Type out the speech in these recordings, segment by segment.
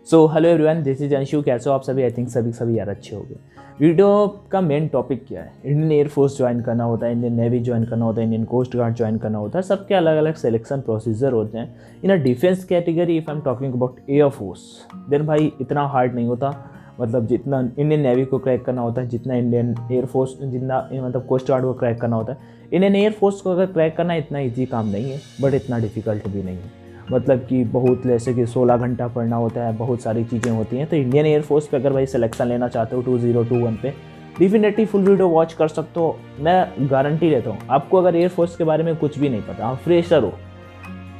So hello everyone, this is Anshu. कैसे हो आप सभी? आई थिंक सभी यार अच्छे हो गए। वीडियो का मेन टॉपिक क्या है? इंडियन एयरफोर्स ज्वाइन करना होता है, इंडियन नेवी ज्वाइन करना होता है, इंडियन कोस्ट गार्ड ज्वाइन करना होता है। सबके अलग अलग सिलेक्शन प्रोसीजर होते हैं। In uh defence category if I am talking about air force, then भाई इतना हार्ड नहीं होता। मतलब जितना इंडियन नेवी को क्रैक करना होता है, जितना इंडियन एयरफोर्स, जितना मतलब कोस्ट गार्ड को क्रैक करना होता है, इंडियन एयरफोर्स को अगर क्रैक करना इतना ईजी काम नहीं है, बट इतना डिफिकल्ट भी नहीं है। मतलब कि बहुत जैसे कि 16 घंटा पढ़ना होता है, बहुत सारी चीज़ें होती हैं। तो इंडियन एयरफोर्स पे अगर भाई सिलेक्शन लेना चाहते हो 2021 पे, डेफिनेटली फुल वीडियो वॉच कर सकते हो। मैं गारंटी लेता हूँ, आपको अगर एयरफोर्स के बारे में कुछ भी नहीं पता, आप फ्रेशर हो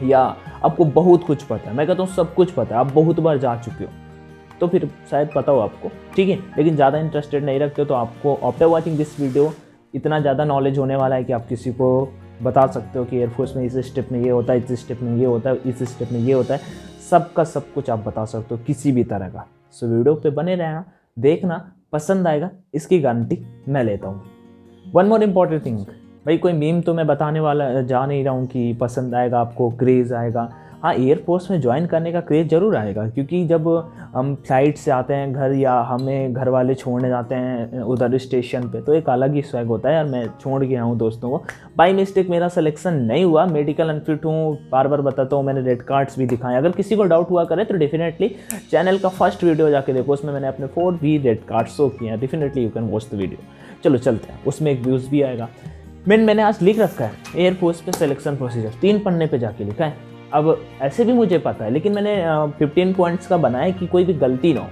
या आपको बहुत कुछ पता है, मैं कहता हूँ सब कुछ पता है, आप बहुत बार जा चुके हो, तो फिर शायद पता हो आपको, ठीक है। लेकिन ज़्यादा इंटरेस्टेड नहीं रखते हो तो आपको आफ्टर वॉचिंग दिस वीडियो इतना ज़्यादा नॉलेज होने वाला है कि आप किसी को बता सकते हो कि एयरफोर्स में इस स्टेप में ये होता है, इस स्टेप में ये होता है, इस स्टेप में ये होता है। सबका सब कुछ आप बता सकते हो किसी भी तरह का। सो वीडियो पे बने रहना, देखना, पसंद आएगा इसकी गारंटी मैं लेता हूँ। वन मोर इम्पॉर्टेंट थिंग, भाई कोई मीम तो मैं बताने वाला जा नहीं रहा हूँ कि पसंद आएगा आपको, क्रेज़ आएगा। हाँ, एयरफोर्स में ज्वाइन करने का क्रेज़ ज़रूर आएगा, क्योंकि जब हम फ्लाइट से आते हैं घर या हमें घर वाले छोड़ने जाते हैं उधर स्टेशन पे, तो एक अलग ही स्वैग होता है। यार मैं छोड़ गया हूँ दोस्तों को, बाई मिस्टेक मेरा सिलेक्शन नहीं हुआ, मेडिकल अनफिट हूँ, बार बार बताता हूँ, मैंने रेड कार्ड्स भी दिखाए। अगर किसी को डाउट हुआ करे तो डेफिनेटली चैनल का फर्स्ट वीडियो जाके देखो, उसमें मैंने अपने 4 भी रेड कार्ड शो किए हैं। Definitely you can watch the video. चलो चलते हैं, उसमें एक व्यूज़ भी आएगा। मैंने आज लिख रखा है एयरफोर्स पे सिलेक्शन प्रोसीजर, 3 पन्ने पे जाके लिखा है। अब ऐसे भी मुझे पता है, लेकिन मैंने 15 पॉइंट्स का बनाया कि कोई भी गलती ना हो।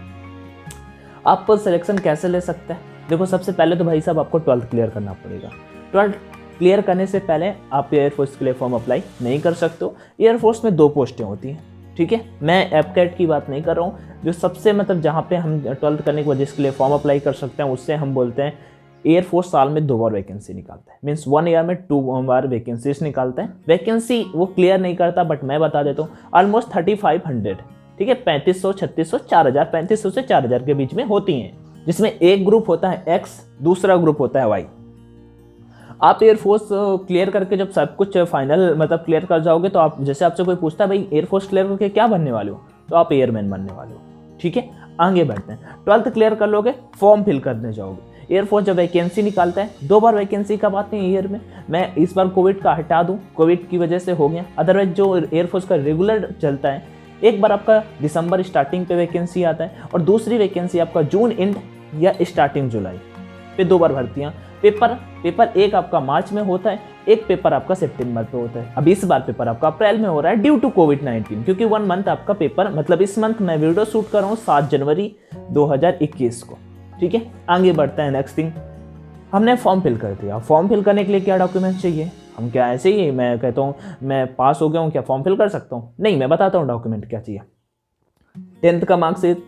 आप सिलेक्शन कैसे ले सकते हैं? देखो, सबसे पहले तो भाई साहब आपको 12th क्लियर करना पड़ेगा। 12th क्लियर करने से पहले आप एयरफोर्स के लिए फॉर्म अप्लाई नहीं कर सकते हो। एयरफोर्स में 2 पोस्टें होती हैं, ठीक है। मैं एपकैट की बात नहीं कर रहा हूँ, जो सबसे मतलब जहाँ पे हम 12th करने के बाद जिसके लिए फॉर्म अप्लाई कर सकते हैं, उससे हम बोलते हैं एयरफोर्स साल में 2 बार वैकेंसी निकालता है। मीन्स 1 ईयर में 2 बार वैकेंसीज निकालता है। वैकेंसी वो क्लियर नहीं करता, बट मैं बता देता हूँ, ऑलमोस्ट 3500, ठीक है, 3500, 3600, 4000, 3500 से 4000 के बीच में होती हैं, जिसमें एक ग्रुप होता है एक्स, दूसरा ग्रुप होता है वाई। आप एयरफोर्स क्लियर करके जब सब कुछ फाइनल मतलब क्लियर कर जाओगे, तो आप जैसे आपसे कोई पूछता है भाई एयरफोर्स क्लियर करके क्या बनने वाले हो, तो आप एयरमैन बनने वाले हो, ठीक है। आगे बढ़ते हैं, 12th क्लियर कर लोगे, फॉर्म फिल करने जाओगे। एयरफोर्स जब वैकेंसी निकालता है, 2 बार वैकेंसी कब आती है ईयर में? मैं इस बार कोविड का हटा दूं, कोविड की वजह से हो गया, अदरवाइज जो एयरफोर्स का रेगुलर चलता है, एक बार आपका दिसंबर स्टार्टिंग पे वैकेंसी आता है, और दूसरी वैकेंसी आपका जून एंड या स्टार्टिंग जुलाई पे 2 बार भर्तियाँ। पेपर एक आपका मार्च में होता है, एक पेपर आपका सितंबर पे होता है। अब इस बार पेपर आपका अप्रैल में हो रहा है ड्यू टू कोविड-19, क्योंकि 1 मंथ आपका पेपर, मतलब इस मंथ मैं वीडियो शूट कर रहा हूँ 7 जनवरी 2021 को, ठीक है। आगे बढ़ता है, नेक्स्ट थिंग, हमने फॉर्म फिल कर दिया। फॉर्म फिल करने के लिए क्या डॉक्यूमेंट चाहिए? हम क्या ऐसे ही मैं कहता हूँ मैं पास हो गया हूँ, क्या फॉर्म फिल कर सकता हूँ? नहीं, मैं बताता हूँ डॉक्यूमेंट क्या चाहिए। 10th का मार्कशीट,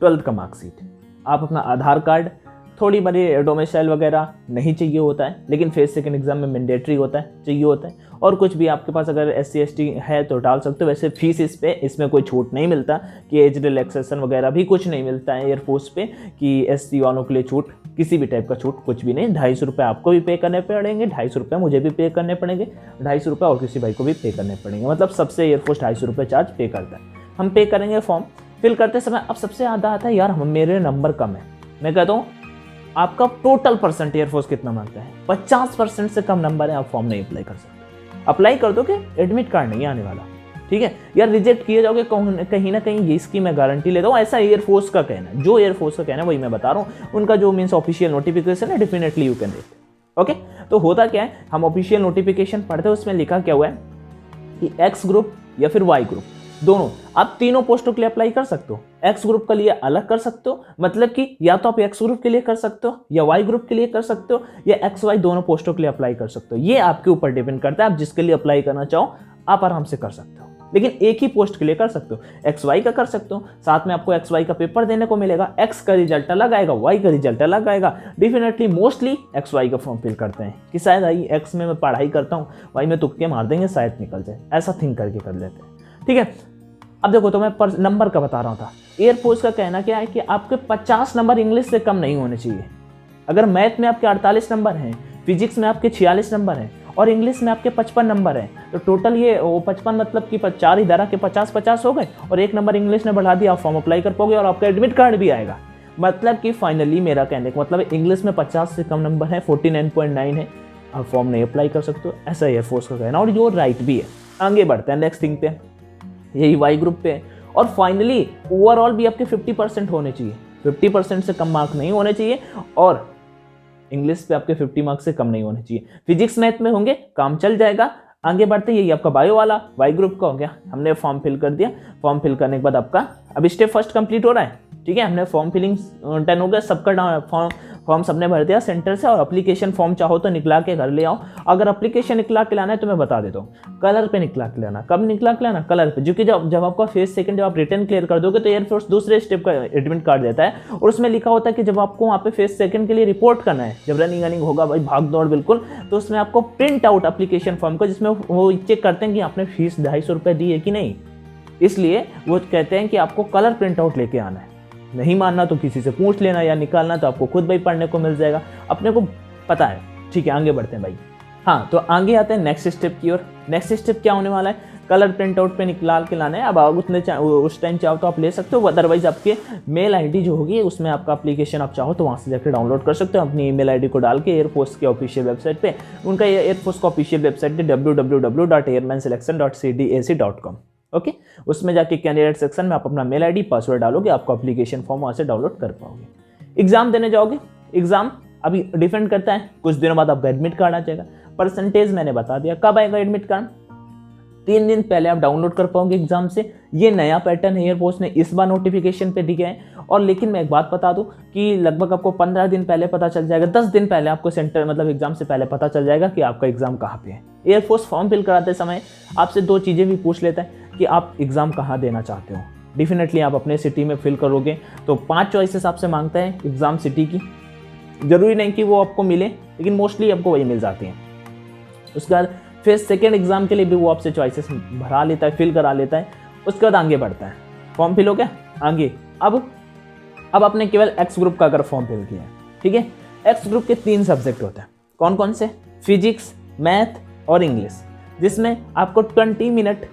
12th का मार्कशीट, आप अपना आधार कार्ड, थोड़ी बड़ी डोमिसाइल वगैरह नहीं चाहिए होता है, लेकिन फेज सेकंड एग्जाम में मैंडेटरी होता है, चाहिए होता है। और कुछ भी आपके पास अगर SC ST है तो डाल सकते हो। वैसे फीस इसमें कोई छूट नहीं मिलता कि एज रिलैक्सेशन वगैरह भी कुछ नहीं मिलता है एयरफोर्स पे कि SC वालों के लिए छूट, किसी भी टाइप का छूट कुछ भी नहीं। 250 रुपये आपको भी पे करने पड़ेंगे, 250 रुपये मुझे भी पे करने पड़ेंगे, 250 रुपये और किसी भाई को भी पे करने पड़ेंगे। मतलब सबसे एयरफोर्स 250 रुपये चार्ज पे करता है। हम पे करेंगे फॉर्म फिल करते समय। अब सबसे ज़्यादा आता है यार मेरे नंबर कम है। मैं कहता हूँ आपका टोटल परसेंट एयरफोर्स कितना मांगता है? 50% से कम नंबर है, आप फॉर्म नहीं अप्लाई कर सकते। अप्लाई कर दो कि एडमिट कार्ड नहीं आने वाला, ठीक है। यार रिजेक्ट किए जाओगे कहीं ना कहीं, ये इसकी मैं गारंटी लेता हूँ। ऐसा एयरफोर्स का कहना है, जो एयरफोर्स का कहना है वही मैं बता रहा हूँ। उनका जो मीन्स ऑफिशियल नोटिफिकेशन है, definitely you can read, okay. तो होता क्या है, हम ऑफिशियल नोटिफिकेशन पढ़ते हैं, उसमें लिखा क्या हुआ है कि एक्स ग्रुप या फिर वाई ग्रुप, दोनों आप तीनों पोस्टों के लिए अप्लाई कर सकते हो। एक्स ग्रुप के लिए अलग कर सकते हो, मतलब कि या तो आप एक्स ग्रुप के लिए कर सकते हो या वाई ग्रुप के लिए कर सकते हो, या XY दोनों पोस्टों के लिए अप्लाई कर सकते हो। ये आपके ऊपर डिपेंड करता है, आप जिसके लिए अप्लाई करना चाहो आप आराम से कर सकते हो। लेकिन एक ही पोस्ट के लिए कर सकते हो, XY का कर सकते हो, साथ में आपको XY का पेपर देने को मिलेगा। X का रिजल्ट अलग आएगा, Y का रिजल्ट अलग आएगा। डेफिनेटली मोस्टली XY का फॉर्म फिल करते हैं कि शायद आई X में मैं पढ़ाई करता हूँ, Y में तुक्के मार देंगे शायद निकल जाए, ऐसा थिंक करके कर लेते हैं, ठीक है। अब देखो, तो मैं नंबर का बता रहा था। एयरफोर्स का कहना क्या है कि आपके 50 नंबर इंग्लिश से कम नहीं होने चाहिए। अगर मैथ में आपके 48 नंबर हैं, फिजिक्स में आपके 46 नंबर हैं, और इंग्लिश में आपके 55 नंबर हैं, तो टोटल ये वो 55 मतलब कि 4 ही धरा के 50-50 हो गए, और 1 नंबर इंग्लिश ने बढ़ा दिया, आप फॉर्म अप्लाई कर पाओगे और आपका एडमिट कार्ड भी आएगा। मतलब कि फाइनली मेरा कहने का मतलब इंग्लिश में 50 से कम नंबर है, 49.9 है, आप फॉर्म नहीं अप्लाई कर सकते हो, ऐसा एयरफोर्स का कहना, और जो राइट भी है। आगे बढ़ते हैं नेक्स्ट थिंग पे, यही वाई ग्रुप पे। और फाइनली ओवरऑल भी आपके 50% होने चाहिए, 50% से कम मार्क नहीं होने चाहिए, और इंग्लिश पे आपके 50 मार्क्स से कम नहीं होने चाहिए। फिजिक्स मैथ में होंगे, काम चल जाएगा। आगे बढ़ते हैं, यही आपका बायो वाला वाई ग्रुप का हो गया, हमने फॉर्म फिल कर दिया। फॉर्म फिल करने के बाद आपका अब स्टेप फर्स्ट कंप्लीट हो रहा है, ठीक है। हमने फॉर्म फिलिंग 10 हो गया, सबका फॉर्म सबने भर दिया सेंटर से, और एप्लीकेशन फॉर्म चाहो तो निकला के घर ले आओ। अगर एप्लीकेशन निकला के लाना है तो मैं बता देता हूँ, कलर पे निकला के लाना। कब निकला के लाना? कलर पे, क्योंकि जब आपका फेज सेकंड जब आप रिटर्न क्लियर कर दोगे तो एयरफोर्स दूसरे स्टेप का एडमिट कार्ड देता है, और उसमें लिखा होता है कि जब आपको वहाँ पे फेज सेकंड के लिए रिपोर्ट करना है, जब रनिंग होगा भाई, भाग दौड़ बिल्कुल, तो उसमें आपको प्रिंट आउट एप्लीकेशन फॉर्म का, जिसमें वो चेक करते हैं कि आपने फीस 250 रुपये दी है कि नहीं, इसलिए वो कहते हैं कि आपको कलर प्रिंट आउट लेके आना है। नहीं मानना तो किसी से पूछ लेना, या निकालना तो आपको खुद भाई पढ़ने को मिल जाएगा, अपने को पता है, ठीक है। आगे बढ़ते हैं भाई। हाँ, तो आगे आते हैं नेक्स्ट स्टेप की ओर। नेक्स्ट स्टेप क्या होने वाला है? कलर प्रिंट आउट पे निकाल के लाना है। अब आप उस टाइम चाहो तो आप ले सकते हो, अदरवाइज आपके मेल आईडी जो होगी उसमें आपका एप्लीकेशन आप चाहो तो वहाँ से जाकर डाउनलोड कर सकते हो। अपनी ईमेल आईडी को डाल के एयरफोर्स के ऑफिशियल वेबसाइट पे, उनका एयरफोर्स का ऑफिशियल वेबसाइट है www.airmanselection.cdac.com, ओके। उसमें जाके कैंडिडेट सेक्शन में आप अपना मेल आईडी पासवर्ड डालोगे, आपको एप्लीकेशन फॉर्म वहाँ से डाउनलोड कर पाओगे। एग्जाम देने जाओगे, एग्जाम अभी डिफेंड करता है, कुछ दिनों बाद आपका एडमिट कार्ड आ जाएगा। परसेंटेज मैंने बता दिया, कब आएगा एडमिट कार्ड? 3 दिन पहले आप डाउनलोड कर पाओगे एग्जाम से। ये नया पैटर्न एयरफोर्स ने इस बार नोटिफिकेशन पे दिया है। और लेकिन मैं एक बात बता दूं कि लगभग आपको 15 दिन पहले पता चल जाएगा, 10 दिन पहले आपको सेंटर मतलब एग्जाम से पहले पता चल जाएगा कि आपका एग्जाम कहाँ पे है। एयरफोर्स फॉर्म फिल कराते समय आपसे 2 चीज़ें भी पूछ लेता है कि आप एग्जाम कहाँ देना चाहते हो। डेफिनेटली आप अपने सिटी में फिल करोगे तो 5 चॉइसेस आपसे मांगता है एग्जाम सिटी की। जरूरी नहीं कि वो आपको मिले, लेकिन मोस्टली आपको वही मिल जाती हैं। उसके बाद फिर सेकेंड एग्जाम के लिए भी वो आपसे चॉइसेस भरा लेता है, फिल करा लेता है। उसके बाद आगे बढ़ता है, फॉर्म फिल हो गया आगे। अब आपने केवल एक्स ग्रुप का अगर फॉर्म फिल किया है, ठीक है। एक्स ग्रुप के 3 सब्जेक्ट होते हैं, कौन कौन से? फिजिक्स, मैथ और इंग्लिश, जिसमें आपको 20 मिनट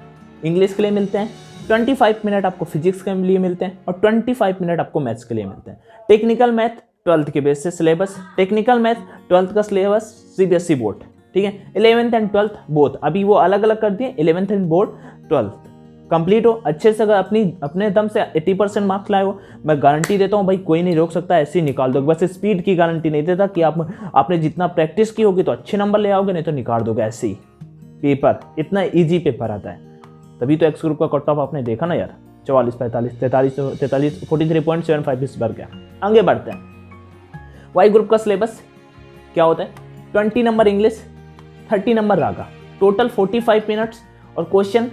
इंग्लिश के लिए मिलते हैं, 25 मिनट आपको फिजिक्स के लिए मिलते हैं, और 25 मिनट आपको मैथ्स के लिए मिलते हैं। टेक्निकल मैथ 12th के बेस से सिलेबस, टेक्निकल मैथ 12th का सिलेबस सीबीएसई बोर्ड, ठीक है। 11th एंड 12th बोथ, अभी वो अलग अलग कर दिए, 11th and board 12th complete हो अच्छे से। अगर अपने दम से 80% मार्क्स लाए हो, मैं गारंटी देता हूँ भाई कोई नहीं रोक सकता, ऐसे ही निकाल दोगे। बस स्पीड की गारंटी नहीं देता कि आपने जितना प्रैक्टिस की होगी तो अच्छे नंबर ले आओगे, नहीं तो निकाल दोगे ऐसे ही। पेपर इतना ईजी पेपर आता है, तभी तो एक्स ग्रुप का कट ऑफ आपने देखा ना यार, 44, 45, 43, 43.75 इस बार क्या। आगे बढ़ते हैं, वाई ग्रुप का सिलेबस क्या होता है? 20 नंबर इंग्लिश, 30 नंबर रागा, टोटल 45 मिनट्स, और क्वेश्चन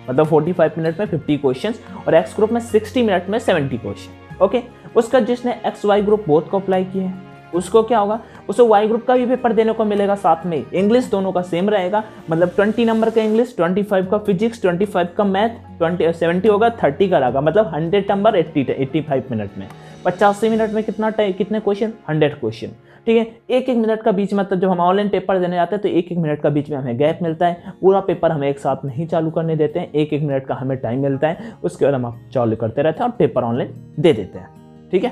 मतलब 45 मिनट में 50 क्वेश्चंस, और एक्स ग्रुप में 60 मिनट में 70 क्वेश्चन, ओके। उसका जिसने एक्स वाई ग्रुप बोथ को अप्लाई किए हैं उसको क्या होगा? उसको वाई ग्रुप का भी पेपर देने को मिलेगा साथ में। इंग्लिश दोनों का सेम रहेगा, मतलब 20 नंबर का इंग्लिश, 25 का फिजिक्स, 25 का मैथ, 70 होगा, 30 का रहेगा, मतलब 100 नंबर 85 मिनट में। 85 मिनट में कितने क्वेश्चन? 100 क्वेश्चन, ठीक है। 1-1 मिनट का बीच, मतलब जब हम ऑनलाइन पेपर देने जाते हैं तो 1-1 मिनट का बीच में हमें गैप मिलता है। पूरा पेपर हमें एक साथ नहीं चालू करने देते हैं, 1-1 मिनट का हमें टाइम मिलता है, उसके बाद हम चालू करते रहते हैं और पेपर ऑनलाइन दे देते हैं, ठीक है।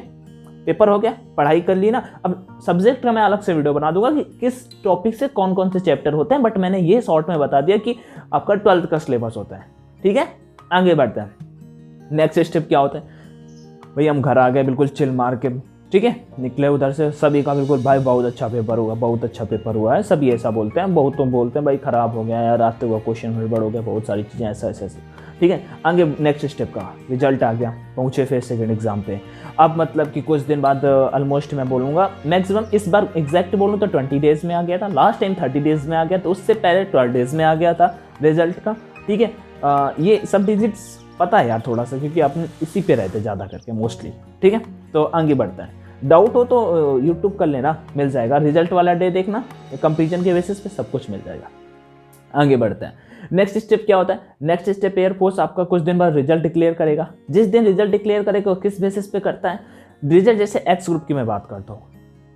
पेपर हो गया, पढ़ाई कर ली ना। अब सब्जेक्ट का मैं अलग से वीडियो बना दूंगा कि किस टॉपिक से कौन कौन से चैप्टर होते हैं, बट मैंने ये शॉर्ट में बता दिया कि आपका 12th का सिलेबस होता है, ठीक है। आगे बढ़ते हैं, नेक्स्ट स्टेप क्या होता है? भाई हम घर आ गए बिल्कुल चिल मार के, ठीक है, निकले उधर से, सभी का बिल्कुल भाई बहुत अच्छा पेपर हुआ, बहुत अच्छा पेपर हुआ है, सभी ऐसा बोलते हैं। बहुत तो बोलते हैं भाई खराब हो गया यार, आते हुआ क्वेश्चन गड़बड़ हो गया, बहुत सारी चीज़ें ऐसा, ठीक है। आगे नेक्स्ट स्टेप का रिजल्ट आ गया, पहुँचे फेज सेकेंड एग्जाम पे। अब मतलब कि कुछ दिन बाद ऑलमोस्ट मैं बोलूँगा मैक्सिमम, इस बार एग्जैक्ट बोलूँ तो 20 डेज़ में आ गया था, लास्ट टाइम 30 डेज़ में आ गया, तो उससे पहले 12 डेज़ में आ गया था रिजल्ट का, ठीक है। ये सब डिजिट्स पता है यार थोड़ा सा, क्योंकि आपने इसी पे रहते ज़्यादा करके मोस्टली, ठीक है। तो आगे बढ़ता है, डाउट हो तो यूट्यूब कर लेना, मिल जाएगा। रिजल्ट वाला डे देखना, कंपेरिजन के बेसिस पे सब कुछ मिल जाएगा। आगे बढ़ते हैं, नेक्स्ट स्टेप क्या होता है? नेक्स्ट स्टेप एयरफोर्स आपका कुछ दिन बाद रिजल्ट डिक्लेयर करेगा। जिस दिन रिजल्ट डिक्लेयर करेगा किस बेसिस पे करता है? रिजल्ट जैसे एक्स ग्रुप की मैं बात करता हूँ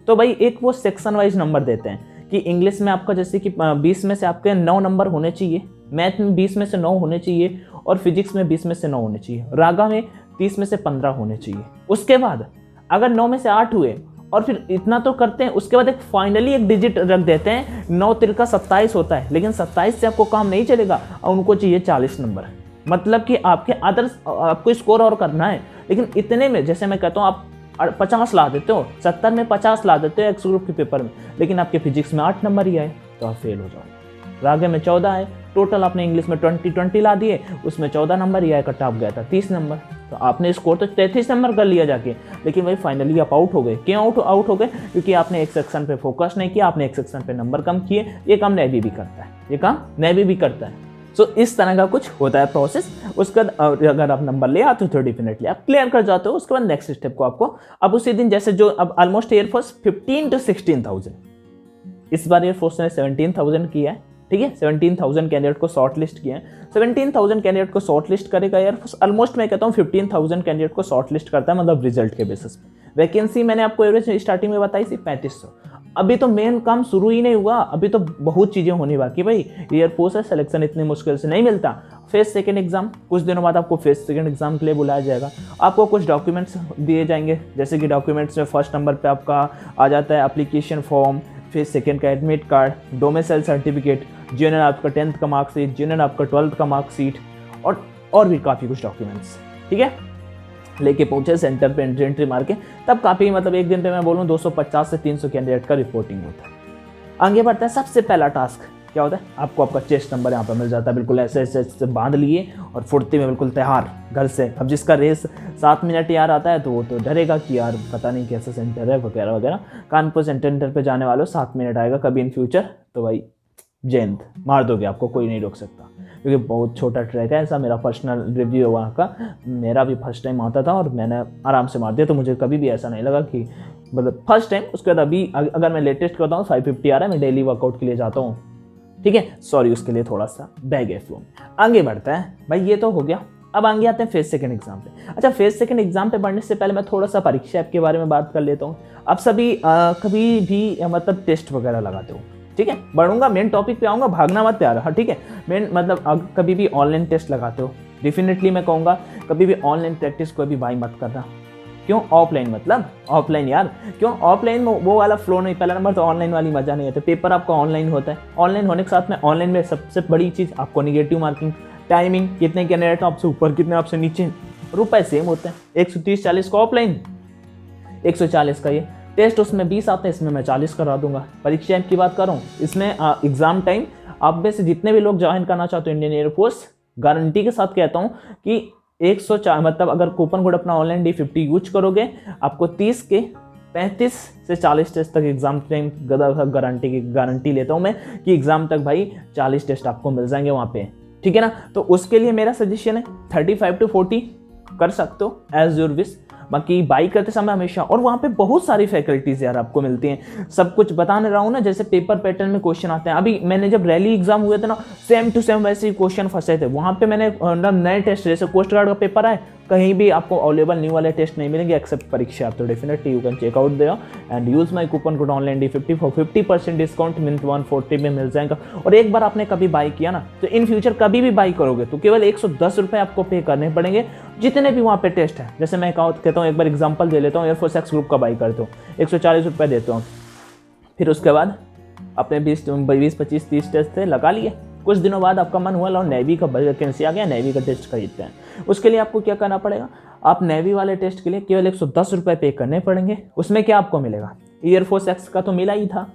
तो भाई एक वो सेक्शन वाइज नंबर देते हैं कि इंग्लिश में आपका जैसे कि 20 में से आपके 9 नंबर होने चाहिए, मैथ में 20 में से 9 होने चाहिए, और फिजिक्स में 20 में से 9 होने चाहिए, रागा में 30 में से 15 होने चाहिए। उसके बाद अगर 9 में से 8 हुए और फिर इतना तो करते हैं, उसके बाद एक फाइनली एक डिजिट रख देते हैं, 9 तिरका 27 होता है, लेकिन 27 से आपको काम नहीं चलेगा और उनको चाहिए 40 नंबर। मतलब कि आपके आदर्श आपको स्कोर और करना है, लेकिन इतने में जैसे मैं कहता हूँ आप 50 ला देते हो, 70 में 50 ला देते हो एक्स ग्रुप के पेपर में, लेकिन आपके फिजिक्स में 8 नंबर ही आए तो आप फेल हो जाओ। रागे में 14 आए, टोटल आपने इंग्लिश में 20 ला दिए, उसमें 14 नंबर ही आया, कट ऑफ गया था 30 नंबर, तो आपने स्कोर तो 33 नंबर कर लिया जाके, लेकिन भाई फाइनली आप आउट हो गए। क्यों आउट हो गए? क्योंकि आपने एक सेक्शन पे फोकस नहीं किया, आपने एक सेक्शन पे नंबर कम किए। ये काम नेवी भी करता है, ये काम नेवी भी करता है। सो इस तरह का कुछ होता है प्रोसेस। उसके बाद अगर आप नंबर ले आते हो तो डेफिनेटली आप क्लियर कर जाते हो। उसके बाद नेक्स्ट स्टेप को आपको अब उसी दिन जैसे जो अब ऑलमोस्ट एयरफोर्स 15 to 16,000, इस बार एयरफोर्स ने 17,000 किया है, ठीक है, 17,000 कैंडिडेट को शॉर्ट लिस्ट किया है। 17,000 कैंडिडेट को शॉर्ट लिस्ट करेगा एयरफोर्स, ऑलमोस्ट मैं कहता हूँ 15,000 कैंडिडेट को शॉर्ट लिस्ट करता है, मतलब रिजल्ट के बेसिस पे। वैकेंसी मैंने आपको एवरेज स्टार्टिंग में बताई थी 3500। अभी तो मेन काम शुरू ही नहीं हुआ, अभी तो बहुत चीज़ें होनी बाकी। भाई एयरफोर्स है, सिलेक्शन इतनी मुश्किल से नहीं मिलता। फेस सेकंड एग्जाम, कुछ दिनों बाद आपको फेस सेकंड एग्जाम के लिए बुलाया जाएगा। आपको कुछ डॉक्यूमेंट्स दिए जाएंगे, जैसे कि डॉक्यूमेंट्स में फर्स्ट नंबर पे आपका आ जाता है एप्लीकेशन फॉर्म, फिर सेकंड का एडमिट कार्ड, डोमिसाइल सर्टिफिकेट, जिन्हें आपका 10th का मार्कशीट, जिन्हें आपका 12th का मार्कशीट, और भी काफ़ी कुछ डॉक्यूमेंट्स, ठीक है, लेके पहुंचे सेंटर पे एंट्री मार के। तब काफ़ी मतलब एक दिन पे मैं बोलूँ 250 से 300 कैंडिडेट का रिपोर्टिंग होता है। आगे बढ़ता है, सबसे पहला टास्क क्या होता है, आपको आपका चेस्ट नंबर यहाँ पर मिल जाता है, बिल्कुल ऐसे ऐसे बांध लिए और फुर्ती में बिल्कुल तैयार घर से। अब जिसका रेस 7 मिनट यार आता है तो वो तो डरेगा कि यार पता नहीं कैसा सेंटर है वगैरह वगैरह। कानपुर सेंटर पे जाने वालों 7 मिनट आएगा कभी इन फ्यूचर, तो भाई जैन मार दोगे, आपको कोई नहीं रोक सकता, क्योंकि बहुत छोटा ट्रैक है। ऐसा मेरा पर्सनल रिव्यू है वहाँ का, मेरा भी फर्स्ट टाइम आता था और मैंने आराम से मार दिया, तो मुझे कभी भी ऐसा नहीं लगा कि मतलब फर्स्ट टाइम। उसके बाद अभी अगर मैं लेटेस्ट करता हूँ 550 आ रहा है, मैं डेली वर्कआउट के लिए जाता हूँ, ठीक है, सॉरी उसके लिए थोड़ा सा बैग है फ्लो। आगे बढ़ता है भाई, ये तो हो गया। अब आगे आते हैं फेज सेकंड एग्जाम पे। अच्छा, फेज सेकंड एग्जाम पे बढ़ने से पहले मैं थोड़ा सा परीक्षा ऐप के बारे में बात कर लेता हूँ। अब सभी कभी भी मतलब टेस्ट वगैरह लगाते हो, ठीक है, बढ़ूंगा मेन टॉपिक पे आऊँगा, भागना मत यार, हाँ ठीक है। मेन मतलब कभी भी ऑनलाइन टेस्ट लगाते हो, डेफिनेटली मैं कहूँगा कभी भी ऑनलाइन प्रैक्टिस कोई भी बाई मत करना। क्यों ऑफलाइन? मतलब ऑफलाइन यार, क्यों ऑफलाइन में वो वाला फ्लो नहीं, पहला नंबर तो ऑनलाइन वाली मजा नहीं आता। पेपर आपका ऑनलाइन होता है, ऑनलाइन होने के साथ में ऑनलाइन में सबसे बड़ी चीज़ आपको निगेटिव मार्किंग, टाइमिंग, कितने कैंडिडेट आपसे ऊपर कितने आपसे नीचे, रुपए सेम होते हैं। 130-40 का ऑफलाइन, 140 का ये टेस्ट, उसमें 20 आते हैं, इसमें मैं 40 करा दूंगा। परीक्षा की बात करूँ, इसमें एग्जाम टाइम आप में से जितने भी लोग ज्वाइन करना चाहते हो इंडियन एयरफोर्स, गारंटी के साथ कहता हूँ कि 104 मतलब अगर कूपन कोड अपना ऑनलाइन D50 यूज करोगे, आपको 30 के 35 से 40 टेस्ट तक एग्जाम टाइम गारंटी लेता हूँ मैं कि एग्जाम तक भाई 40 टेस्ट आपको मिल जाएंगे वहाँ पे, ठीक है ना। तो उसके लिए मेरा सजेशन है 35 to 40 कर सकते हो एज योर विश। बाकी बाई करते समय हमेशा, और वहाँ पे बहुत सारी फैकल्टीज यार आपको मिलती हैं, सब कुछ बताने रहा हूँ ना, जैसे पेपर पैटर्न में क्वेश्चन आते हैं। अभी मैंने जब रैली एग्जाम हुए थे ना, सेम टू सेम वैसे ही क्वेश्चन फंसे थे वहाँ पे। मैंने नए टेस्ट जैसे कोस्ट गार्ड का पेपर आए, कहीं भी आपको अवेलेबल न्यू वाले टेस्ट नहीं मिलेंगे एक्सेप्ट परीक्षा। तो definitely you can check out there and use my coupon code online D50 for 50% discount, minute 140 में मिल जाएगा। और एक बार आपने कभी बाई किया ना, तो इन फ्यूचर कभी भी बाई करोगे तो केवल 110 रुपये आपको पे करने पड़ेंगे, जितने भी वहाँ पे टेस्ट है। जैसे मैं कहता हूँ, एक बार एग्जाम्पल दे लेता हूँ, एयरफोर्स एक्स ग्रुप का बाई करते हो 140 रुपये देता हूँ, फिर उसके बाद अपने 20-25 30 टेस्ट थे लगा लिए। कुछ दिनों बाद आपका मन हुआ लो नेवी का वैकेंसी आ गया, नेवी का टेस्ट खरीदते हैं। उसके लिए आपको क्या करना पड़ेगा, आप नेवी वाले टेस्ट के लिए केवल 110 रुपये पे करने पड़ेंगे। उसमें क्या आपको मिलेगा, एयरफोर्स एक्स का तो मिला ही था,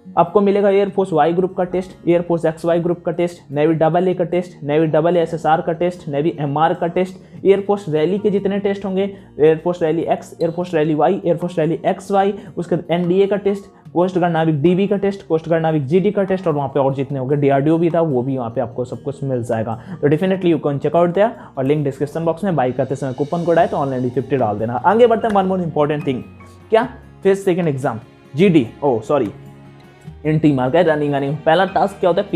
आपको मिलेगा एयरफोर्स वाई ग्रुप का test, air force X Y group का टेस्ट, नेवी AA का टेस्ट, नेवी AA SSR का टेस्ट, नेवी MR का टेस्ट, एयरफोर्स रैली के जितने टेस्ट होंगे, air force rally X, air force rally Y, air force rally XY, उसके NDA का test, coast guard Navik DB का test, coast guard Navik GD का टेस्ट, और वहाँ पे और जितने होंगे DRDO भी था वो भी, वहाँ पे आपको सब कुछ मिल जाएगा। तो definitely you can check out there, और लिंक डिस्क्रिप्शन बॉक्स में। बाई करते समय कूपन कोड आए तो ऑनलाइन D50 डाल देना। आगे बढ़ते हैं, वन मोर इंपॉर्टेंट थिंग, क्या फेज सेकंड एग्जाम इन टीम आ गए रनिंग। पहला टास्क क्या होता है,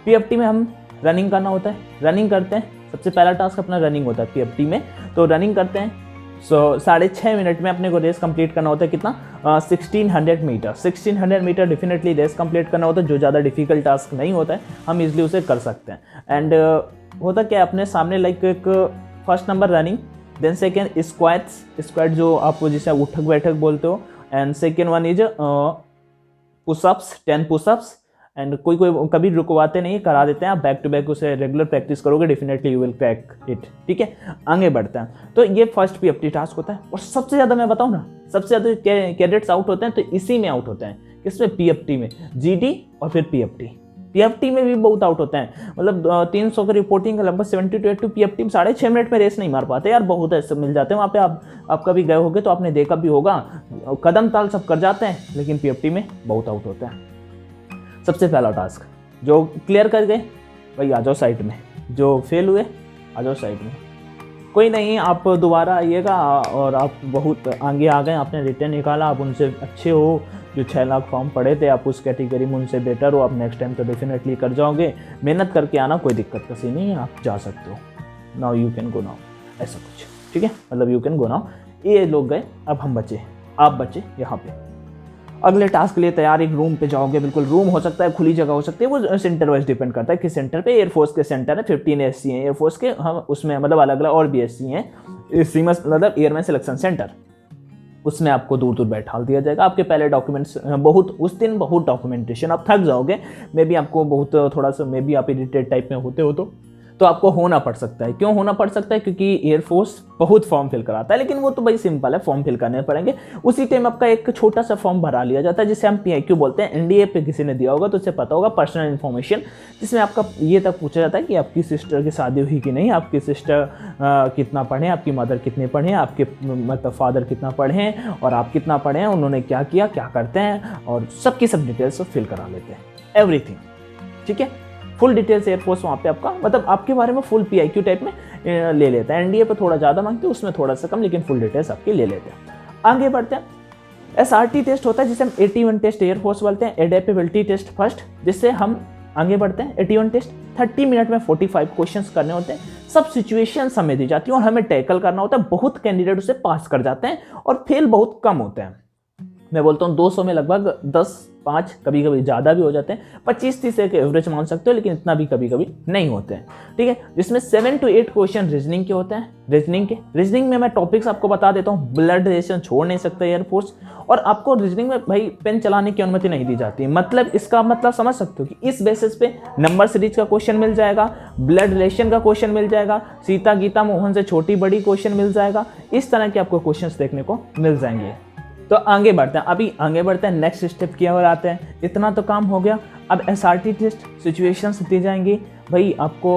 PFT में हम रनिंग करना होता है। रनिंग करते हैं, सबसे पहला टास्क अपना रनिंग होता है PFT में। तो रनिंग करते हैं साढ़े 6 मिनट में अपने को रेस कंप्लीट करना होता है कितना 1600 meter. 1600 meter definitely race complete करना होता है, जो ज़्यादा डिफिकल्ट टास्क नहीं होता है, हम इजीली उसे कर सकते हैं। एंड होता क्या है अपने सामने लाइक एक first number running, then second squat जो आप जिसे उठक बैठक बोलते हो, and second one is pushups 10 pushups. And कोई कभी रुकवाते नहीं, करा देते हैं, आप बैक टू बैक उसे रेगुलर प्रैक्टिस करोगे definitely you will crack it. ठीक है, आगे बढ़ते हैं। तो ये फर्स्ट PFT टास्क होता है, और सबसे ज़्यादा मैं बताऊँ ना, सबसे ज़्यादा कैडेट्स आउट होते हैं तो इसी में आउट होते हैं, किसमें, PFT में। GD और फिर PFT में भी बहुत आउट होते हैं, मतलब 300 का रिपोर्टिंग का लगभग 70 to 80 PFT में 6.5 मिनट में रेस नहीं मार पाते यार, बहुत ऐसे मिल जाते हैं वहाँ पे। आप कभी गए होगे तो आपने देखा भी होगा, कदम ताल सब कर जाते हैं, लेकिन PFT में बहुत आउट होते हैं। सबसे पहला टास्क जो क्लियर कर गए भाई आ जाओ साइड में, जो फेल हुए आ जाओ साइड में, कोई नहीं, आप दोबारा आइएगा और आप बहुत आगे आ गए, आपने रिटर्न निकाला, आप उनसे अच्छे हो, जो 6 लाख फॉर्म पढ़े थे आप उस कैटेगरी में उनसे बेटर हो, आप नेक्स्ट टाइम तो डेफिनेटली कर जाओगे। मेहनत करके आना, कोई दिक्कत का सीन नहीं है, आप जा सकते हो। Now you can go now, ऐसा कुछ। ठीक है, मतलब यू कैन गो नाउ। ये लोग गए, अब हम बचे, आप बचे यहाँ पे। अगले टास्क के लिए तैयार, एक रूम पे जाओगे, बिल्कुल रूम हो सकता है, खुली जगह हो सकती है, वो सेंटर वाइज डिपेंड करता है किस सेंटर पे। एयरफोर्स के सेंटर है, 15 SC हैं एयरफोर्स के, हम उसमें मतलब अलग अलग और भी SC हैं, सीमस मतलब एयरमैन सिलेक्शन सेंटर, उसमें आपको दूर दूर बैठा दिया जाएगा। आपके पहले डॉक्यूमेंट्स बहुत, उस दिन बहुत डॉक्यूमेंटेशन, आप थक जाओगे, मे बी आपको बहुत थोड़ा सा, मे बी आप इरिटेट टाइप में होते हो तो आपको होना पड़ सकता है। क्यों होना पड़ सकता है? क्योंकि एयरफोर्स बहुत फॉर्म फिल कराता है, लेकिन वो तो भाई सिंपल है, फॉर्म फिल करने पड़ेंगे। उसी टाइम आपका एक छोटा सा फॉर्म भरा लिया जाता है, जिसे हम PIQ बोलते हैं। NDA पे किसी ने दिया होगा तो उसे पता होगा, पर्सनल इन्फॉर्मेशन, जिसमें आपका ये तक पूछा जाता है कि आपकी सिस्टर की शादी हुई कि नहीं, आपकी सिस्टर कितना पढ़े, आपकी मदर कितने पढ़े, आपके मतलब फादर कितना पढ़े और आप कितना पढ़े हैं, उन्होंने क्या किया, क्या करते हैं, और सबकी सब डिटेल्स फिल करा लेते हैं, एवरीथिंग। ठीक है, फुल डिटेल्स एयरफोर्स वहाँ पे आपका मतलब आपके बारे में फुल PIQ टाइप में ले लेता है। NDA पे थोड़ा ज़्यादा मांगते हैं, उसमें थोड़ा सा कम, लेकिन फुल डिटेल्स आपके ले लेते हैं। आगे बढ़ते हैं। SRT टेस्ट होता है, जिसे हम 81 टेस्ट एयरफोर्स बोलते हैं, एडेप्टेबिलिटी टेस्ट फर्स्ट, जिससे हम आगे बढ़ते हैं। 81 टेस्ट 30 मिनट में 45 क्वेश्चंस करने होते हैं, सब सिचुएशन हमें दी जाती है और हमें टैकल करना होता है। बहुत कैंडिडेट उसे पास कर जाते हैं और फेल बहुत कम होते हैं। मैं बोलता हूँ 200 में लगभग 10-5, कभी कभी ज़्यादा भी हो जाते हैं, 25-30 एक एवरेज मान सकते हो, लेकिन इतना भी कभी कभी नहीं होते हैं। ठीक है, जिसमें 7 to 8 क्वेश्चन रीजनिंग के होते हैं। रीजनिंग में मैं टॉपिक्स आपको बता देता हूँ। ब्लड रिलेशन छोड़ नहीं सकता एयरफोर्स, और आपको रीजनिंग में भाई पेन चलाने की अनुमति नहीं दी जाती। मतलब इसका मतलब समझ सकते हो कि इस बेसिस पे नंबर सीरीज का क्वेश्चन मिल जाएगा, ब्लड रिलेशन का क्वेश्चन मिल जाएगा, सीता गीता मोहन से छोटी बड़ी क्वेश्चन मिल जाएगा, इस तरह के आपको क्वेश्चन देखने को मिल जाएंगे। तो आगे बढ़ते हैं, अभी आगे बढ़ते हैं, नेक्स्ट स्टेप की ओर आते हैं। इतना तो काम हो गया, अब SRT टेस्ट सिचुएशंस दी जाएंगी। भाई आपको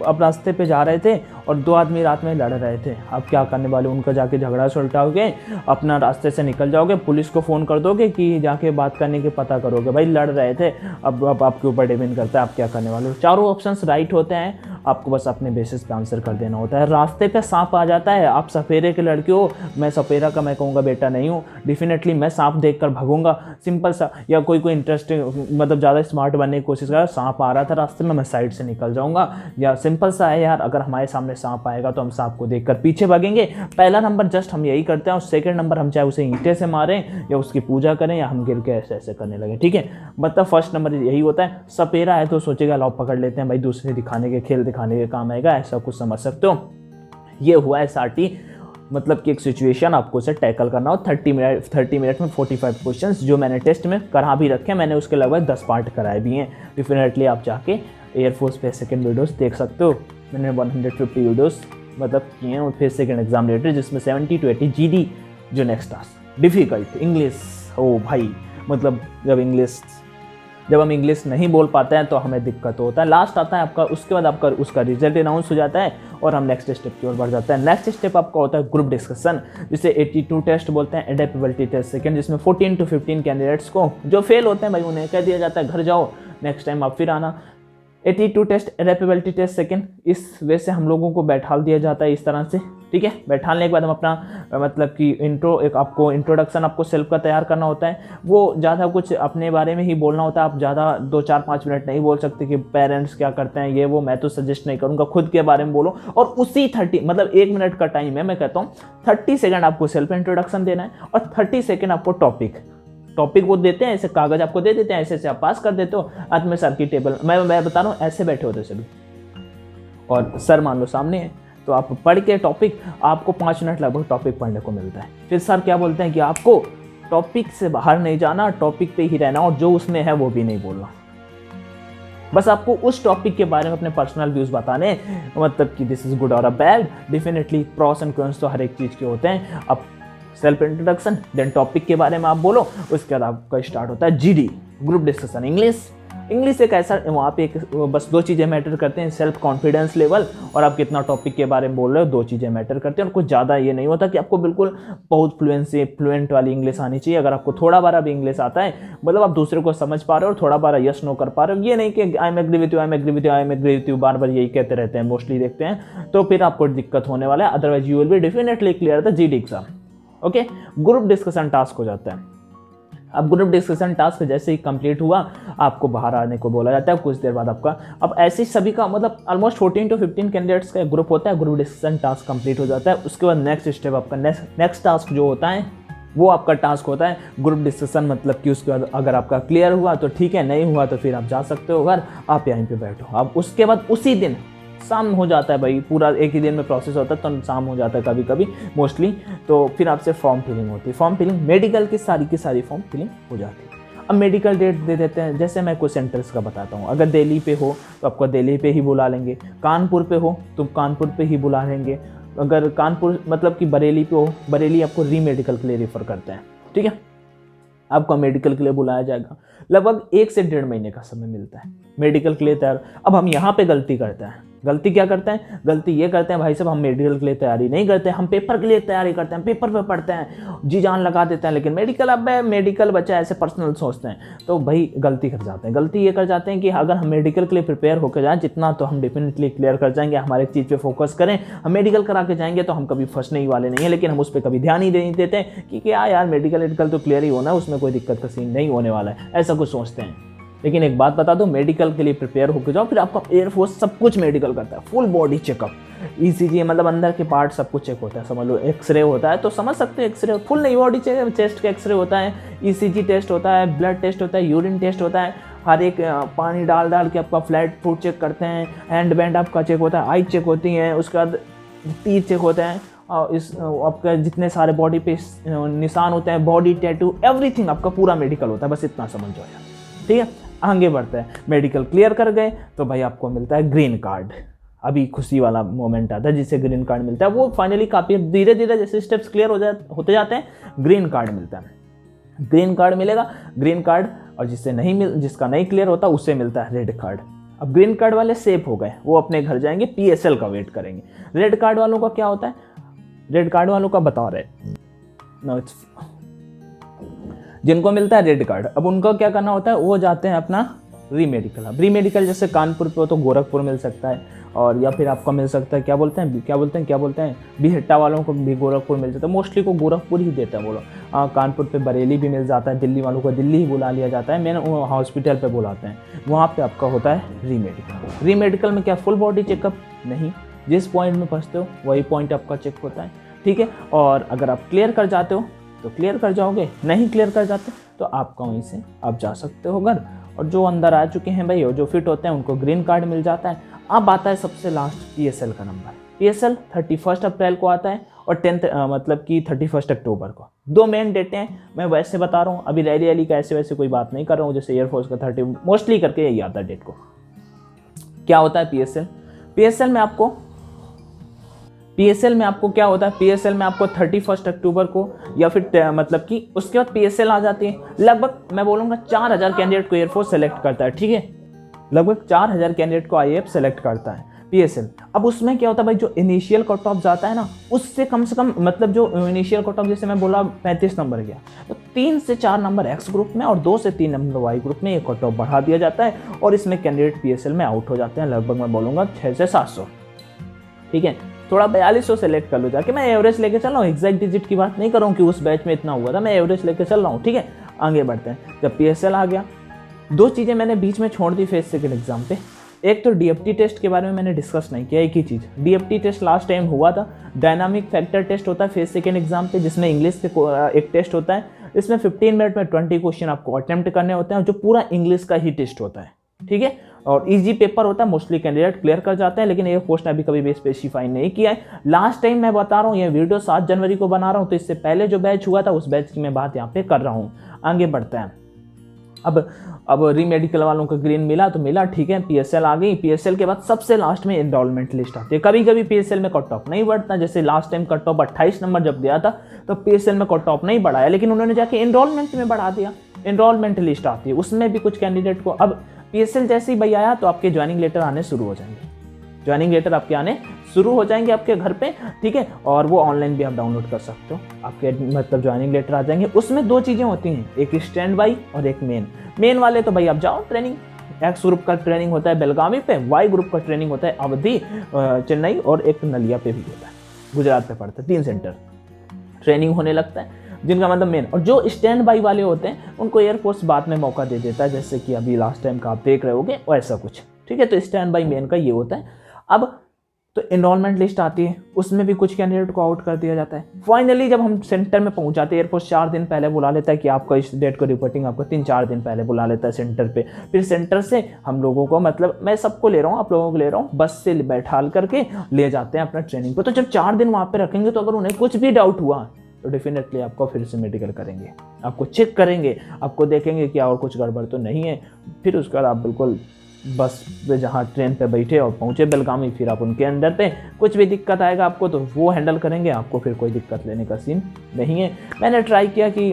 आप रास्ते पे जा रहे थे और 2 आदमी रात में लड़ रहे थे, आप क्या करने वाले, उनका जाके झगड़ा सुलटाओगे, अपना रास्ते से निकल जाओगे, पुलिस को फ़ोन कर दोगे कि जाके बात करने के पता करोगे। भाई लड़ रहे थे, अब आपके ऊपर डिपेंड करता है आप क्या करने वाले हो। चारों ऑप्शंस राइट होते हैं, आपको बस अपने बेसिस पे आंसर कर देना होता है। रास्ते पे सांप आ जाता है, आप सपेरे के लड़के हो, मैं सपेरा का मैं कहूँगा बेटा नहीं हूँ, डेफिनेटली मैं सांप देख कर भागूंगा, सिंपल सा। या कोई इंटरेस्टिंग मतलब ज़्यादा स्मार्ट बनने की कोशिश कर, सांप आ रहा था रास्ते में, मैं साइड से निकल जाऊंगा। या सिंपल सा है यार, अगर हमारे सामने सांप आएगा तो हम सांप को देखकर पीछे भागेंगे। पहला नंबर जस्ट हम यही करते हैं, और सेकंड नंबर हम चाहे उसे ईंटे से मारें या उसकी पूजा करें या हम गिर के ऐसे ऐसे करने लगे। ठीक है, मतलब फर्स्ट नंबर यही होता है। सपेरा है तो सोचेगा लाओ पकड़ लेते हैं, भाई दूसरे दिखाने के खेल दिखाने के काम आएगा, ऐसा कुछ समझ सकते हो। ये हुआ SRT, मतलब कि एक सिचुएशन आपको उसे टैकल करना हो। 30 मिनट में 45 क्वेश्चंस, जो मैंने टेस्ट में करा भी रखे हैं, मैंने उसके लगभग 10 पार्ट कराए भी हैं। डेफिनेटली आप जाके एयरफोर्स पे सेकंड वीडियोस देख सकते हो। मैंने 150 वीडियोस मतलब किए हैं, और फिर सेकंड एग्जाम रिलेटेड, जिसमें 70 to 80 GD जो नेक्स्ट टास्क डिफिकल्ट इंग्लिश। ओ भाई मतलब जब हम इंग्लिश नहीं बोल पाते हैं तो हमें दिक्कत होता है। लास्ट आता है आपका, उसके बाद आपका उसका रिजल्ट अनाउंस हो जाता है और हम नेक्स्ट स्टेप की ओर बढ़ जाते हैं। नेक्स्ट स्टेप आपका होता है ग्रुप डिस्कशन, जिसे 82 टेस्ट बोलते हैं, एडेप्टेबिलिटी टेस्ट सेकंड, जिसमें 14 to 15 कैंडिडेट्स को जो फेल होते हैं भाई उन्हें कह दिया जाता है घर जाओ, नेक्स्ट टाइम आप फिर आना। 82 टेस्ट एडेप्टेबिलिटी टेस्ट सेकंड, इस वे से हम लोगों को बैठा दिया जाता है इस तरह से ठीक है। बैठाने के बाद हम अपना मतलब कि आपको इंट्रोडक्शन आपको सेल्फ का तैयार करना होता है। वो ज़्यादा कुछ अपने बारे में ही बोलना होता है। आप ज़्यादा 2-4-5 मिनट नहीं बोल सकते कि पेरेंट्स क्या करते हैं ये वो, मैं तो सजेस्ट नहीं करूँगा, खुद के बारे में बोलो। और उसी 30 मतलब 1 मिनट का टाइम है, मैं कहता हूँ 30 सेकेंड आपको सेल्फ इंट्रोडक्शन देना है और 30 सेकेंड आपको टॉपिक वो देते हैं, ऐसे कागज आपको दे देते हैं, ऐसे आप पास कर देते हो। आज में सर की टेबल मैं बता रहा हूँ, ऐसे बैठे होते सभी और सर मान लो सामने है, तो आप पढ़ के टॉपिक, आपको 5 मिनट लगभग टॉपिक पढ़ने को मिलता है। फिर सर क्या बोलते हैं कि आपको टॉपिक से बाहर नहीं जाना, टॉपिक पे ही रहना और जो उसमें है वो भी नहीं बोलना। बस आपको उस टॉपिक के बारे में अपने पर्सनल व्यूज बताने, मतलब कि दिस इज गुड और a bad, definitely pros and cons तो हर एक चीज़ के होते हैं। अब सेल्फ इंट्रोडक्शन, देन टॉपिक के बारे में आप बोलो, उसके बाद आपका स्टार्ट होता है GD, ग्रुप डिस्कशन। इंग्लिश एक ऐसा, वहाँ पे बस 2 चीज़ें मैटर करते हैं, सेल्फ कॉन्फिडेंस लेवल और आप कितना टॉपिक के बारे में बोल रहे हो, 2 चीज़ें मैटर करते हैं। और कुछ ज़्यादा ये नहीं होता कि आपको बिल्कुल बहुत फ्लुएंट वाली इंग्लिश आनी चाहिए। अगर आपको थोड़ा बारा भी इंग्लिश आता है, मतलब आप दूसरे को समझ पा रहे हो और थोड़ा बारा यस नो कर पा रहे हो, ये नहीं कि I am agree with you बार बार यही कहते रहते हैं, मोस्टली देखते हैं, तो फिर आपको दिक्कत होने वाला है। Otherwise you will be definitely clear the GD exam. Okay, group discussion task हो जाता है। अब ग्रुप डिस्कशन टास्क जैसे ही कंप्लीट हुआ, आपको बाहर आने को बोला जाता है कुछ देर बाद आपका। अब ऐसे सभी का मतलब ऑलमोस्ट 14 to 15 कैंडिडेट्स का ग्रुप होता है। ग्रुप डिस्कशन टास्क कंप्लीट हो जाता है। उसके बाद नेक्स्ट स्टेप आपका नेक्स्ट टास्क जो होता है वो आपका टास्क होता है ग्रुप डिस्कशन, मतलब कि उसके बाद अगर आपका क्लियर हुआ तो ठीक है, नहीं हुआ तो फिर आप जा सकते हो घर, आप यहीं पे बैठो। अब उसके बाद उसी दिन शाम हो जाता है भाई, पूरा एक ही दिन में प्रोसेस होता है, तो शाम हो जाता है कभी कभी मोस्टली। तो फिर आपसे फॉर्म फिलिंग होती है। फॉर्म फिलिंग मेडिकल की सारी फॉर्म फिलिंग हो जाती है। अब मेडिकल डेट दे देते हैं। जैसे मैं कुछ सेंटर्स का बताता हूँ। अगर दिल्ली पे हो तो आपको दिल्ली पे ही बुला लेंगे, कानपुर पे हो तो कानपुर पे ही बुला लेंगे। अगर कानपुर मतलब कि बरेली पे हो, बरेली आपको री-मेडिकल के लिए रेफर करते हैं, ठीक है। आपको मेडिकल के लिए बुलाया जाएगा। लगभग 1 से 1.5 महीने का समय मिलता है मेडिकल के लिए तैयार। अब हम यहाँ पे गलती करते हैं। गलती क्या करते हैं? गलती ये करते हैं भाई साहब, हम मेडिकल के लिए तैयारी नहीं करते, हम पेपर के लिए तैयारी करते हैं, पेपर पे पढ़ते हैं, जी जान लगा देते हैं। लेकिन मेडिकल बच्चा ऐसे पर्सनल सोचते हैं, तो भाई गलती कर जाते हैं। गलती ये कर जाते हैं कि अगर हम मेडिकल के लिए प्रिपेयर होकर जाएँ जितना, तो हम डेफिनेटली क्लियर कर जाएंगे। हमारे चीज़ पे फोकस करें, हम मेडिकल करा के जाएंगे तो हम कभी फंसने ही वाले नहीं है। लेकिन हम उस पर कभी ध्यान ही नहीं देते कि क्या यार मेडिकल तो क्लियर ही होना है, उसमें कोई दिक्कत का सीन नहीं होने वाला है, ऐसा कुछ सोचते हैं। लेकिन एक बात बता दो, मेडिकल के लिए प्रिपेयर होकर जाओ, फिर आपका एयरफोर्स सब कुछ मेडिकल करता है, फुल बॉडी चेकअप, ECG मतलब अंदर के पार्ट सब कुछ चेक होता है। समझ लो एक्सरे होता है, तो समझ सकते हो एक्सरे, फुल नहीं बॉडी चेक, चेस्ट का एक्सरे होता है, ECG टेस्ट होता है, ब्लड टेस्ट होता है, यूरिन टेस्ट होता है, हर एक पानी डाल के आपका फ्लैट फूड चेक करते हैं, हैंड बैंड आपका चेक होता है, आई चेक होती है, उसके बाद टीथ चेक होते हैं, और इस आपका जितने सारे बॉडी पे निशान होते हैं, बॉडी टैटू, एवरीथिंग आपका पूरा मेडिकल होता है। बस इतना समझ जाओ यार, ठीक है। आगे बढ़ते हैं। मेडिकल क्लियर कर गए तो भाई आपको मिलता है ग्रीन कार्ड। अभी खुशी वाला मोमेंट आता है जिससे ग्रीन कार्ड मिलता है। वो फाइनली काफ़ी धीरे धीरे जैसे स्टेप्स क्लियर होते जाते हैं, ग्रीन कार्ड मिलता है। ग्रीन कार्ड मिलेगा, ग्रीन कार्ड, और जिसका नहीं क्लियर होता उससे मिलता है रेड कार्ड। अब ग्रीन कार्ड वाले सेफ हो गए, वो अपने घर जाएंगे, PSL का वेट करेंगे। रेड कार्ड वालों का क्या होता है? रेड कार्ड वालों का बता रहे जिनको मिलता है रेड कार्ड, अब उनका क्या करना होता है, वो जाते हैं अपना री मेडिकल। जैसे कानपुर पे हो तो गोरखपुर मिल सकता है, और या फिर आपका मिल सकता है क्या बोलते हैं बिहट्टा वालों को भी गोरखपुर मिल जाता है। मोस्टली को गोरखपुर ही देता है वो लोग। कानपुर पे बरेली भी मिल जाता है, दिल्ली वालों को दिल्ली ही बुला लिया जाता है, मेन हॉस्पिटल पे बुलाते हैं, वहाँ पे आपका होता है री मेडिकल में क्या फुल बॉडी चेकअप नहीं, जिस पॉइंट में फंसते हो वही पॉइंट आपका चेक होता है, ठीक है। और अगर आप क्लियर कर जाते हो तो क्लियर कर जाओगे, नहीं क्लियर कर जाते तो आपका वहीं से आप जा सकते हो घर। और जो अंदर आ चुके हैं भाई, जो फिट होते हैं उनको ग्रीन कार्ड मिल जाता है। अब आता है सबसे लास्ट PSL का नंबर। PSL 31 अप्रैल को आता है और 10 मतलब कि 31 अक्टूबर को। 2 मेन डेटें हैं, मैं वैसे बता रहा हूँ, अभी रैली का ऐसे वैसे कोई बात नहीं कर रहा हूँ। जैसे एयरफोर्स का 30 मोस्टली करके यही आता है डेट को। क्या होता है PSL में आपको क्या होता है? PSL में आपको 31 अक्टूबर को या फिर मतलब कि उसके बाद PSL आ जाती है। लगभग मैं बोलूँगा 4000 कैंडिडेट को एयरफोर्स सेलेक्ट करता है, ठीक है। लगभग 4000 कैंडिडेट को IAF सेलेक्ट करता है PSL। अब उसमें क्या होता है भाई, जो इनिशियल कट ऑफ जाता है ना, उससे कम से कम मतलब जो इनिशियल कट ऑफ जैसे मैं बोला 35 नंबर गया, तो 3 से 4 नंबर X ग्रुप में और 2 से 3 नंबर Y ग्रुप में ये कट ऑफ बढ़ा दिया जाता है, और इसमें कैंडिडेट PSL में आउट हो जाते हैं। लगभग मैं बोलूँगा 600 से 700, ठीक है। थोड़ा 4200 सेलेक्ट कर लो जाके। मैं एवरेज लेके चल रहा हूँ, एग्जैक्ट डिजिट की बात नहीं कर रहा हूँ कि उस बैच में इतना हुआ था, मैं एवरेज लेके चल रहा हूँ, ठीक है। आगे बढ़ते हैं। जब PSL आ गया, 2 चीज़ें मैंने बीच में छोड़ दी फेज सेकेंड एग्जाम पे। एक तो DFT टेस्ट के बारे में मैंने डिस्कस नहीं किया, एक ही चीज़, DFT टेस्ट लास्ट टाइम हुआ था, डायनामिक फैक्टर टेस्ट होता है फेज सेकेंड एग्जाम पे, जिसमें इंग्लिश के एक टेस्ट होता है। इसमें 15 मिनट में 20 क्वेश्चन आपको अटेम्प्ट करने होते हैं, जो पूरा इंग्लिश का ही टेस्ट होता है, ठीक है। और इजी पेपर होता है, मोस्टली कैंडिडेट क्लियर कर जाते हैं, लेकिन एयरफोर्स ने अभी कभी भी स्पेसिफाई नहीं किया है। लास्ट टाइम मैं बता रहा हूँ, ये वीडियो 7 जनवरी को बना रहा हूँ, तो इससे पहले जो बैच हुआ था उस बैच की मैं बात यहाँ पे कर रहा हूँ। आगे बढ़ते हैं। अब री मेडिकल वालों को ग्रीन मिला तो मिला, ठीक है। PSL आ गई। PSL के बाद सबसे लास्ट में एनरोलमेंट लिस्ट आती है। कभी कभी PSL में कट ऑफ नहीं बढ़ता, जैसे last time cut off 28 number जब गया था तो PSL में कट ऑफ नहीं बढ़ाया, लेकिन उन्होंने जाके एनरोलमेंट में बढ़ा दिया। एनरोलमेंट लिस्ट आती है, उसमें भी कुछ कैंडिडेट को, अब PSL जैसे ही भाई आया तो आपके ज्वाइनिंग लेटर आने शुरू हो जाएंगे, ज्वाइनिंग लेटर आपके आने शुरू हो जाएंगे आपके घर पे, ठीक है। और वो ऑनलाइन भी आप डाउनलोड कर सकते हो, आपके मतलब ज्वाइनिंग लेटर आ जाएंगे। उसमें 2 चीज़ें होती हैं, एक स्टैंड बाई और एक मेन वाले तो भाई आप जाओ ट्रेनिंग। X ग्रुप का ट्रेनिंग होता है बेलगावी पे, Y ग्रुप का ट्रेनिंग होता है अवधि, चेन्नई, और एक नलिया पे भी होता है, गुजरात पे पड़ता है। 3 सेंटर ट्रेनिंग होने लगता है, जिनका मतलब मेन। और जो स्टैंड बाई वाले होते हैं उनको एयरफोर्स बाद में मौका दे देता है, जैसे कि अभी लास्ट टाइम का आप देख रहे होगे वैसा कुछ, ठीक है। तो स्टैंड बाई मेन का ये होता है। अब तो एनरोलमेंट लिस्ट आती है, उसमें भी कुछ कैंडिडेट को आउट कर दिया जाता है। फाइनली जब हम सेंटर में पहुंच जाते हैं, एयरफोर्स 4 दिन पहले बुला लेता है कि आपका इस डेट को रिपोर्टिंग, आपको 3-4 दिन पहले बुला लेता है सेंटर पे। फिर सेंटर से हम लोगों को, मतलब मैं सबको ले रहा हूँ, आप लोगों को ले रहा हूँ, बस से बैठाल करके ले जाते हैं अपना ट्रेनिंग पे। तो जब 4 दिन वहाँ पे रखेंगे तो अगर उन्हें कुछ भी डाउट हुआ तो डेफिनेटली आपको फिर से मेडिकल करेंगे, आपको चेक करेंगे, आपको देखेंगे कि और कुछ गड़बड़ तो नहीं है। फिर उसके बाद आप बिल्कुल बस पे जहाँ ट्रेन पे बैठे और पहुँचे बेलगावी, फिर आप उनके अंदर पे, कुछ भी दिक्कत आएगा आपको तो वो हैंडल करेंगे, आपको फिर कोई दिक्कत लेने का सीन नहीं है। मैंने ट्राई किया कि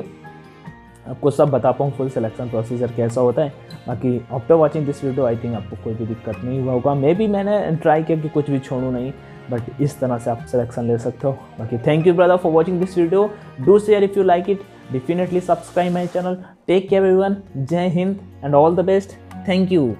आपको सब बता पाऊँ फुल सिलेक्शन प्रोसीजर कैसा होता है। बाकी after watching this video I think आपको कोई भी दिक्कत नहीं हुआ होगा। मे बी मैंने ट्राई किया कि कुछ भी छोड़ूँ नहीं, बट इस तरह से आप सिलेक्शन ले सकते हो। बाकी thank you brother for watching this video, do share if you like it, definitely subscribe my channel. Take care everyone, Jai Hind and all the best, thank you.